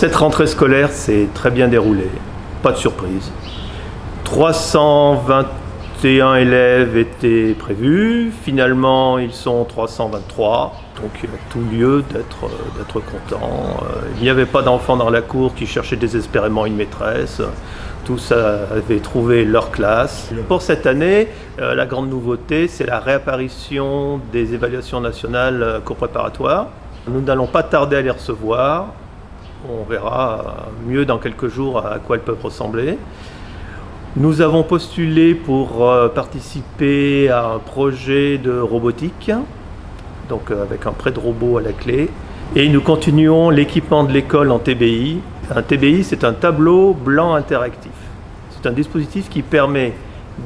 cette rentrée scolaire s'est très bien déroulée, pas de surprise. 321 élèves étaient prévus, finalement ils sont 323, donc il y a tout lieu d'être content. Il n'y avait pas d'enfants dans la cour qui cherchaient désespérément une maîtresse, tous avaient trouvé leur classe. Pour cette année, la grande nouveauté, c'est la réapparition des évaluations nationales cours préparatoires. Nous n'allons pas tarder à les recevoir, on verra mieux dans quelques jours à quoi elles peuvent ressembler. Nous avons postulé pour participer à un projet de robotique, donc avec un prêt de robot à la clé. Et nous continuons l'équipement de l'école en TBI. Un TBI, c'est un tableau blanc interactif. C'est un dispositif qui permet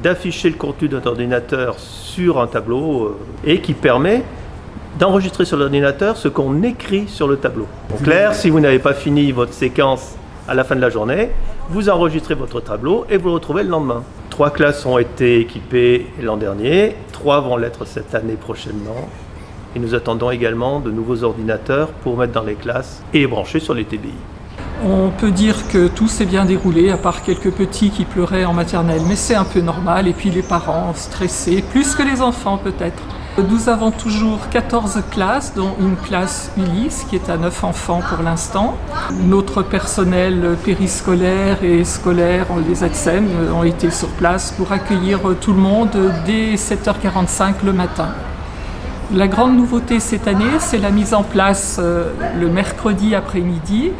d'afficher le contenu d'un ordinateur sur un tableau et qui permet d'enregistrer sur l'ordinateur ce qu'on écrit sur le tableau. En clair, si vous n'avez pas fini votre séquence à la fin de la journée, vous enregistrez votre tableau et vous le retrouvez le lendemain. 3 classes ont été équipées l'an dernier, 3 vont l'être cette année prochainement. Et nous attendons également de nouveaux ordinateurs pour mettre dans les classes et les brancher sur les TBI. On peut dire que tout s'est bien déroulé, à part quelques petits qui pleuraient en maternelle, mais c'est un peu normal. Et puis les parents stressés, plus que les enfants peut-être. Nous avons toujours 14 classes, dont une classe Ulysse qui est à 9 enfants pour l'instant. Notre personnel périscolaire et scolaire, les ATSEM, ont été sur place pour accueillir tout le monde dès 7h45 le matin. La grande nouveauté cette année, c'est la mise en place le mercredi après-midi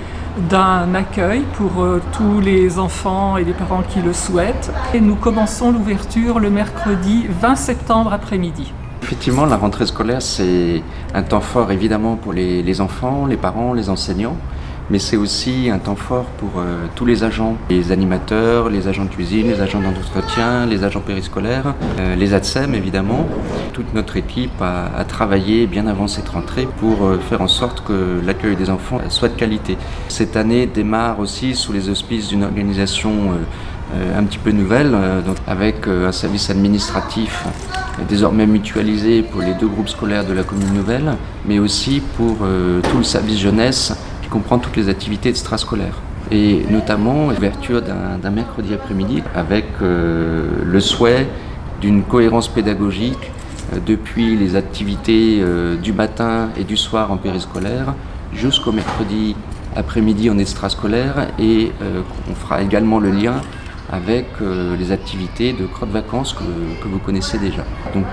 d'un accueil pour tous les enfants et les parents qui le souhaitent. Et nous commençons l'ouverture le mercredi 20 septembre après-midi. Effectivement, la rentrée scolaire, c'est un temps fort évidemment pour les enfants, les parents, les enseignants, mais c'est aussi un temps fort pour tous les agents, les animateurs, les agents de cuisine, les agents d'entretien, les agents périscolaires, les ATSEM évidemment. Toute notre équipe a travaillé bien avant cette rentrée pour faire en sorte que l'accueil des enfants soit de qualité. Cette année démarre aussi sous les auspices d'une organisation un petit peu nouvelle, donc avec un service administratif désormais mutualisé pour les 2 groupes scolaires de la commune nouvelle, mais aussi pour tout le service jeunesse qui comprend toutes les activités extrascolaires. Et notamment l'ouverture d'un mercredi après-midi avec le souhait d'une cohérence pédagogique depuis les activités du matin et du soir en périscolaire jusqu'au mercredi après-midi en extrascolaire, et on fera également le lien avec les activités de crottes vacances que vous connaissez déjà. Donc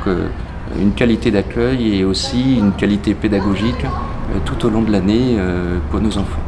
une qualité d'accueil et aussi une qualité pédagogique tout au long de l'année pour nos enfants.